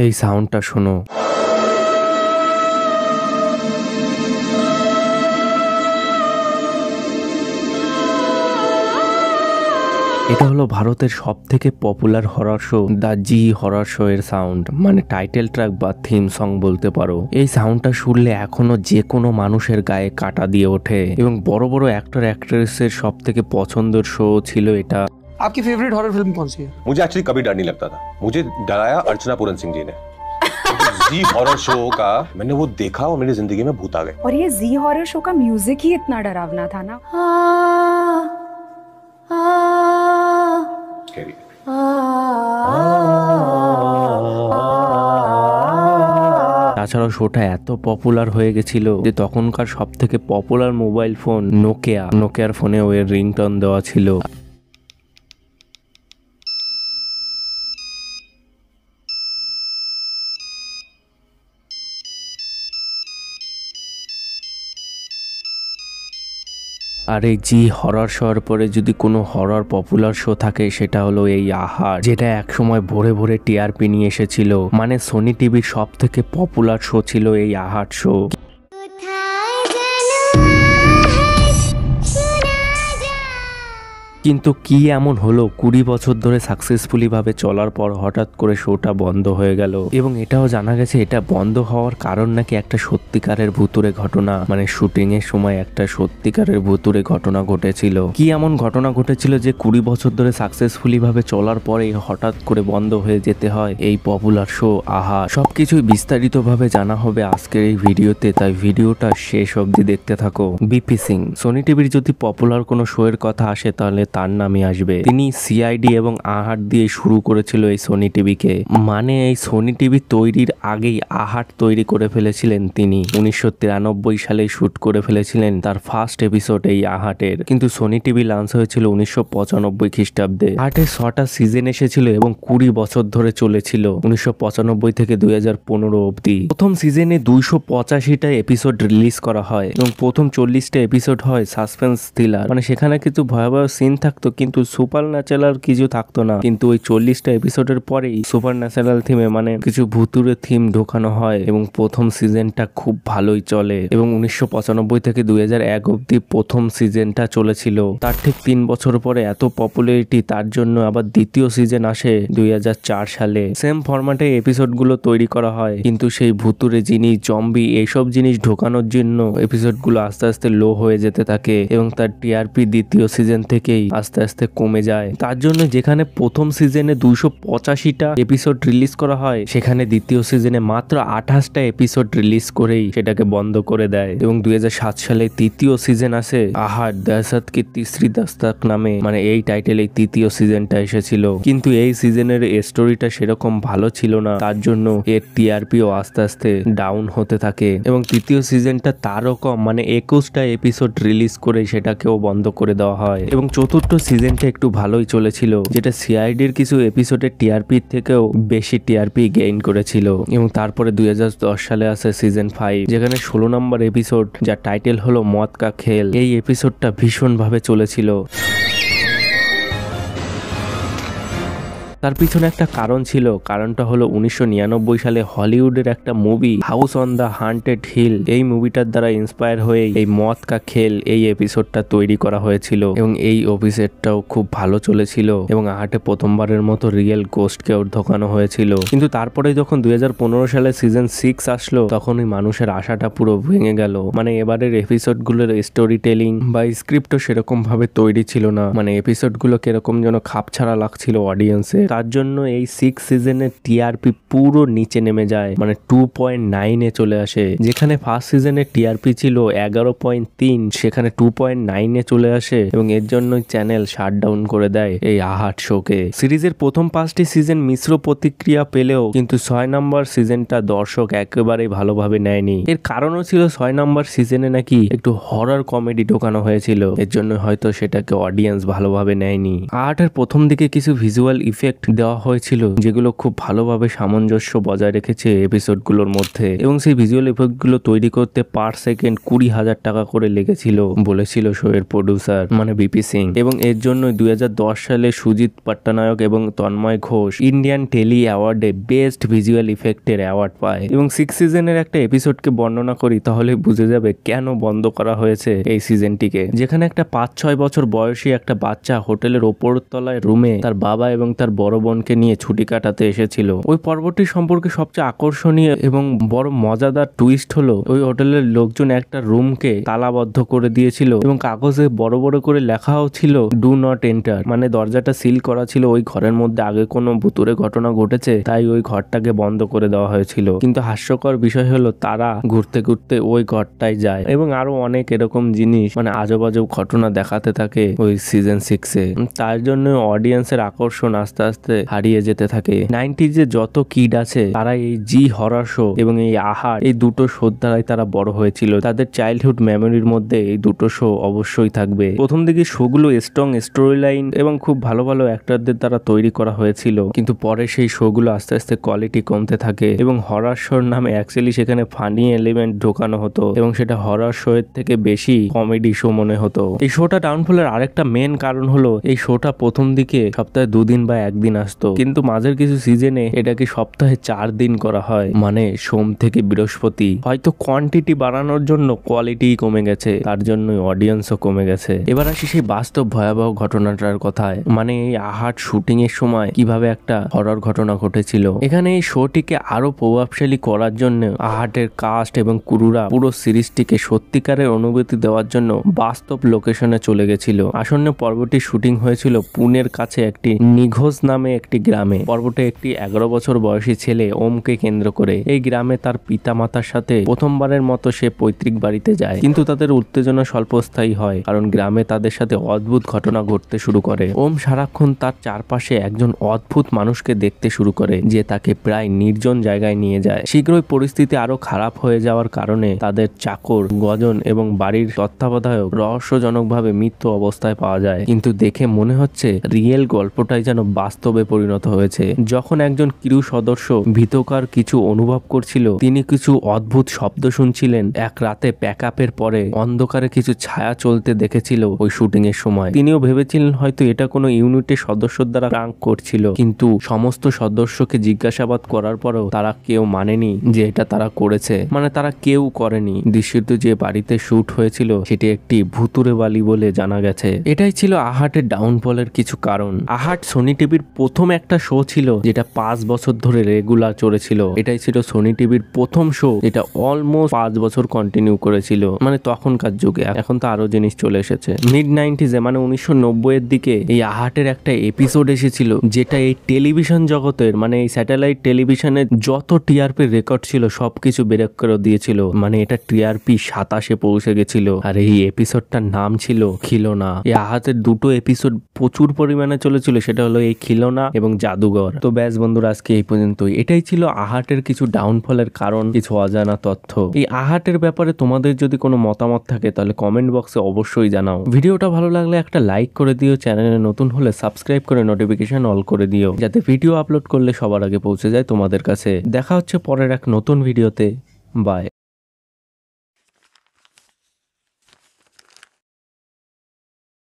এই সাউন্ডটা শোনো। এটা হলো ভারতের সবথেকে popular horror show the G horror show এর সাউন্ড, মানে টাইটেল ট্র্যাক বা থিম সং বলতে পারো। এই সাউন্ডটা শুনলে এখনো যে কোনো মানুষের গায়ে কাঁটা দিয়ে ওঠে এবং বড় বড় অ্যাক্টর অ্যাক্ট্রেসের সবথেকে পছন্দের শো ছিল এটা। आपकी फेवरेट हॉरर फिल्म कौन सी है? मुझे एक्चुअली कभी डर नहीं लगता था, मुझे डराया अर्चना पूरन सिंह जी ने। जी हॉरर शो का मैंने वो देखा और मेरी जिंदगी में भूत आ गए। और ये जी हॉरर शो का म्यूजिक ही इतना डरावना था ना। তাছাড়াও শোটা এত পপুলার হয়ে গেছিল যে তখনকার সব থেকে পপুলার মোবাইল ফোন নোকিয়ার ফোনেও এর রিংটোন দেওয়া ছিল। আর এই জি হরর শোর পরে যদি কোনো হরর পপুলার শো থাকে সেটা হলো এই আহার, যেটা একসময় ভোরে ভোরে টিআরপি নিয়ে এসেছিল। মানে সোনি টিভির সব থেকে পপুলার শো ছিল এই আহার শো। কিন্তু কি এমন হলো 20 বছর ধরে সাকসেসফুলি ভাবে চলার পর হঠাৎ করে শোটা বন্ধ হয়ে গেল। এবং এটাও জানা গেছে এটা বন্ধ হওয়ার কারণ নাকি একটা সত্যিকারের ভুতুরে ঘটনা, মানে শুটিং এর সময় একটা সত্যিকারের ভুতুরে ঘটনা ঘটেছিল। কি এমন ঘটনা ঘটেছিল যে 20 বছর ধরে সাকসেসফুলি ভাবে চলার পরে হঠাৎ করে বন্ধ হয়ে যেতে হয় এই পপুলার শো আহার? সবকিছুই বিস্তারিত ভাবে জানা হবে আজকের এই ভিডিওতে, তাই ভিডিওটা শেষ অবধি দেখতে থাকো। বিপি সিং, সোনি টিভির যদি পপুলার কোনো শো এর কথা আসে তাহলে তার নামে আসবে। তিনি সিআইডি এবং আহাট দিয়ে শুরু করেছিল এই সোনি টিভিকে। মানে এই সোনি টিভি তৈরির আগেই আহাট তৈরি করে ফেলেছিলেন তিনি। 1993 সালে শুট করে ফেলেছিলেন তার ফার্স্ট এপিসোড এই আহাটের। কিন্তু সোনি টিভি লঞ্চ হয়েছিল 1995 খ্রিস্টাব্দে। আহাটের 6টা সিজন এসেছিল এবং 20 বছর ধরে চলেছিল, 1995 থেকে 2015 অবধি। প্রথম সিজনে 285টা এপিসোড রিলিজ করা হয় এবং প্রথম 40টা এপিসোড হয় সাসপেন্স থ্রিলার। মানে সেখানে কিছু ভয়াবহ সিন থাকতো কিন্তু সুপার ন্যাচারাল কিছু থাকতো না। কিন্তু ওই 40টা এপিসোডের পরেই সুপার ন্যাচারাল থিমে মানে কিছু ভুতুরে থিম ঢোকানো হয় এবং প্রথম সিজনটা খুব ভালোই চলে। এবং 1995 থেকে 2001 অবধি প্রথম সিজনটা চলেছিল। তার ঠিক 3 বছর পরে এত পপুলারিটি, তার জন্য আবার দ্বিতীয় সিজন আসে 2004 সালে। সেম ফরম্যাটে এপিসোডগুলো তৈরি করা হয়, কিন্তু সেই ভুতুরে জিনিস, জম্বি, এইসব জিনিস ঢোকানোর জন্য এপিসোডগুলো আস্তে আস্তে লো হয়ে যেতে থাকে এবং তার টিআরপি দ্বিতীয় সিজন থেকেই আস্তে আস্তে কমে যায়। তার জন্য যেখানে প্রথম সিজনে 285টা এপিসোড রিলিজ করা হয়, সেখানে দ্বিতীয় সিজনে মাত্র 28টা এপিসোড রিলিজ করেই সেটাকে বন্ধ করে দেয়। এবং 2007 সালে তৃতীয় সিজন আসে আহার দহশত কি তিসরি দস্তক নামে, মানে এই টাইটেলে তৃতীয় সিজনটা এসেছিল। কিন্তু এই সিজনের স্টোরিটা সেরকম ভালো ছিল না, তার জন্য এর টিআরপিও আস্তে আস্তে ডাউন হতে থাকে এবং তৃতীয় সিজনটা তারও কম, মানে 21টা এপিসোড রিলিজ করে সেটাকেও বন্ধ করে দেওয়া হয়। এবং চতুর্থ সিজনটা একটু ভালোই চলেছিল, যেটা সিআইডির কিছু এপিসোডের টিআরপি থেকেও বেশি টিআরপি গেইন করেছিল। এবং তারপরে 2010 সালে আসে সিজন 5, যেখানে 16 নম্বর এপিসোড, যার টাইটেল হলো মদ কা খেল। এই এপিসোডটা ভীষণ ভাবে চলেছিল। তার পিছনে একটা কারণ ছিল, কারণটা হলো 1999 সালে হলিউডের একটা movie House on the Haunted Hill, এই মুভিটার দ্বারা ইন্সপায়ার হয়ে এই মদ কা খেল এই এপিসোডটা তৈরি করা হয়েছিল এবং এই এপিসোডটাও খুব ভালো চলেছিল এবং আহাটে প্রথমবারের মতো রিয়েল গোস্টকেও ঢোকানো হয়েছিল। কিন্তু তারপরে যখন 2015 সালে সিজন 6 আসলো, তখনই মানুষের আশাটা পুরো ভেঙে গেল। মানে এবারের এপিসোডগুলোর স্টোরি টেলিং বা স্ক্রিপ্টও সেরকম ভাবে তৈরি ছিল না, মানে এপিসোডগুলো কিরকম যেন খাপছাড়া লাগছিল অডিয়েন্সে। তার জন্য এই 6 সিজনের টিআরপি পুরো নিচে নেমে যায়, মানে 2.9 চলে আসে। যেখানে ফার্স্ট সিজনের টিআরপি ছিল 11.3, সেখানে 2.9 চলে আসে এবং এর জন্য চ্যানেল শাটডাউন করে দেয় এই আহাট শোকে। সিরিজের প্রথম 5টি সিজন মিশ্র প্রতিক্রিয়া পেলেও কিন্তু 6 নম্বর সিজনটা দর্শক একেবারেই ভালোভাবে নেয়নি। এর কারণও ছিল 6 নম্বর সিজনে নাকি একটু হরর কমেডি ঢোকানো হয়েছিল, এর জন্য হয়তো সেটাকে অডিয়েন্স ভালোভাবে নেয়নি। আহাটের প্রথম দিকে কিছু ভিজুয়াল ইফেক্ট ইফেক্ট দেওয়া হয়েছিল যেগুলো খুব ভালোভাবে সামঞ্জস্য বজায় রেখেছে এপিসোডগুলোর মধ্যে, এবং সেই ভিজুয়াল ইফেক্টগুলো তৈরি করতে পার সেকেন্ড 20,000 টাকা করে লেগেছিল বলেছিল শো এর প্রডিউসার মানে বিপি সিং। এবং এর জন্য 2010 সালে সুজিত পট্টনায়ক এবং তন্ময় ঘোষ ইন্ডিয়ান টেলি অ্যাওয়ার্ডে বেস্ট ভিজুয়াল ইফেক্টের অ্যাওয়ার্ড পায়। এবং 6 সিজনের একটা এপিসোডকে বর্ণনা করি তাহলে বুঝে যাবে কেন বন্ধ করা হয়েছে এই সিজনটিকে, যেখানে একটা 5-6 বছর বয়সী একটা বাচ্চা হোটেলের ওপর তলায় রুমে তার বাবা এবং তার বড় বোনকে নিয়ে ছুটি কাটাতে এসেছিল। ওই পর্বটি সম্পর্কে সবচেয়ে আকর্ষণীয় এবং বড় মজাদার টুইস্ট হলো ওই হোটেলের লোকজন একটা রুমকে তালাবদ্ধ করে দিয়েছিল এবং কাগজে বড় বড় করে লেখাও ছিল ডু নট এন্টার, মানে দরজাটা সিল করা ছিল ওই ঘরের মধ্যে আগে কোনো ভুতুরে ঘটনা ঘটেছে তাই ওই ঘরটাকে বন্ধ করে দেওয়া হয়েছিল। কিন্তু হাস্যকর বিষয় হলো তারা ঘুরতে ঘুরতে ওই ঘরটায় যায় এবং আরো অনেক এরকম জিনিস মানে আজব আজব ঘটনা দেখাতে থাকে ওই সিজন 6-এ। তার জন্য অডিয়েন্সের আকর্ষণ আস্তে আস্তে হারিয়ে যেতে থাকে। 90s যে যত কিড আছে তারা এই জি হরর শো এবং এই আহার এই দুটো শোর দ্বারাই তারা বড় হয়েছিল। তাদের চাইল্ডহুড মেমোরির মধ্যে এই দুটো শো অবশ্যই থাকবে। প্রথম দিকে শোগুলো স্ট্রং স্টোরি লাইন এবং খুব ভালো ভালো অ্যাক্টরদের দ্বারা তৈরি করা হয়েছিল, কিন্তু পরে সেই শোগুলো আস্তে আস্তে কোয়ালিটি কমতে থাকে এবং হরর শোর নামে অ্যাকচুয়ালি সেখানে ফানি এলিমেন্ট ঢোকানো হতো এবং সেটা হরর শো এর থেকে বেশি কমেডি শো মনে হতো। এই শোটা ডাউনফলের আরেকটা মেন কারণ হলো এই শোটা প্রথম দিকে সপ্তাহে 2 দিন বা 1 দিন আসতো, কিন্তু মাঝের কিছু সিজনে এটাকে সপ্তাহে 4 দিন করা হয়, মানে সোম থেকে বৃহস্পতি। হয়তো কোয়ান্টিটি বাড়ানোর জন্য কোয়ালিটি কমে গেছে, তার জন্য অডিয়েন্সও কমে গেছে। এবার আসি সেই বাস্তব ভয়াবহ ঘটনাটার কথায়, মানে এই আহাট শুটিং এর সময় কিভাবে একটা হরর ঘটনা ঘটেছিল। এখানে এই শোটিকে আরো প্রভাবশালী করার জন্য আহাটের কাস্ট এবং ক্রুরা পুরো সিরিজটিকে সত্যিকারের অনুভূতি দেওয়ার জন্য বাস্তব লোকেশনে চলে গেছিল। আসন্ন পর্বটি শুটিং হয়েছিল পুনের কাছে একটি নিঘোজ নামে একটি গ্রামে। পর্বটি একটি 11 বছর বয়সী ছেলে ওমকে কেন্দ্র করে। এই গ্রামে তার পিতা মাতার সাথে প্রথমবারের মতো সে পৈতৃক বাড়িতে যায়, কিন্তু তাদের উত্তেজনা স্বল্পস্থায়ী হয় কারণ গ্রামে তাদের সাথে অদ্ভুত ঘটনা ঘটতে শুরু করে। ওম সারাক্ষণ তার চারপাশে একজন অদ্ভুত মানুষকে দেখতে শুরু করে যে তাকে প্রায় নির্জন জায়গায় নিয়ে যায়। শীঘ্রই পরিস্থিতি আরো খারাপ হয়ে যাওয়ার কারণে তাদের চাকর গজন এবং বাড়ির তত্ত্বাবধায়ক রহস্যজনকভাবে মৃত্যু অবস্থায় পাওয়া যায়, কিন্তু দেখে মনে হচ্ছে রিয়েল গল্পটাই যেন বাস্তবে পরিণত হয়েছে। যখন একজন ক্রু সদস্য ভীতকর কিছু অনুভব করছিল, তিনি কিছু অদ্ভুত শব্দ শুনছিলেন। এক রাতে প্যাকআপের পরে অন্ধকারে কিছু ছায়া চলতে দেখেছিল ওই শুটিং এর সময়। তিনিও ভেবেছিলেন হয়তো এটা কোনো ইউনিটের সদস্য দ্বারা প্রাঙ্ক করছিল, কিন্তু সমস্ত সদস্যকে জিজ্ঞাসাবাদ করার পরেও তারা কেউ মানেনি যে এটা তারা করেছে, মানে তারা কেউ করেনি। দৃশ্যটি যে বাড়িতে শুট হয়েছিল সেটি একটি ভুতুরে বাড়ি বলে জানা গেছে। এটাই ছিল আহাটের ডাউনফলের কিছু কারণ। আহাট সোনি টিভির প্রথম একটা শো ছিল যেটা 5 বছর ধরে রেগুলার চলেছিল। এটাই ছিল সোনি টিভির প্রথম শো যেটা অলমোস্ট 5 বছর কন্টিনিউ করেছিল, মানে তখনকার যুগে। এখন তো আরো জিনিস চলে এসেছে। মিড 90s-এ মানে 1990 এর দিকে এই আহাটের একটা এপিসোড এসেছিল যেটা এই টেলিভিশন জগতের মানে এই স্যাটেলাইট টেলিভিশনের যত টিআরপি রেকর্ড ছিল সবকিছু ব্রেক করে দিয়েছিল। মানে এটা টিআরপি 27-এ পৌঁছে গেছিল। আর এই এপিসোডটার নাম ছিল খিলোনা। এই আহাতের দুটো এপিসোড প্রচুর পরিমাণে চলেছিল, সেটা হলো এই খিলোনা এবং জাদুঘর। তো ব্যাস বন্ধুরা, আজকে এই পর্যন্তই। এটাই ছিল আহাটের কিছু ডাউনফলের কারণ, কিছু অজানা তথ্য। এই আহাটের ব্যাপারে তোমাদের যদি কোনো মতামত থাকে তাহলে কমেন্ট বক্সে অবশ্যই জানাও। ভিডিওটা ভালো লাগলে একটা লাইক করে দিও, চ্যানেলে নতুন হলে সাবস্ক্রাইব করে নোটিফিকেশন অল করে দিও যাতে ভিডিও আপলোড করলে সবার আগে পৌঁছে যায় তোমাদের কাছে। দেখা হচ্ছে পরের এক নতুন ভিডিওতে। বাই।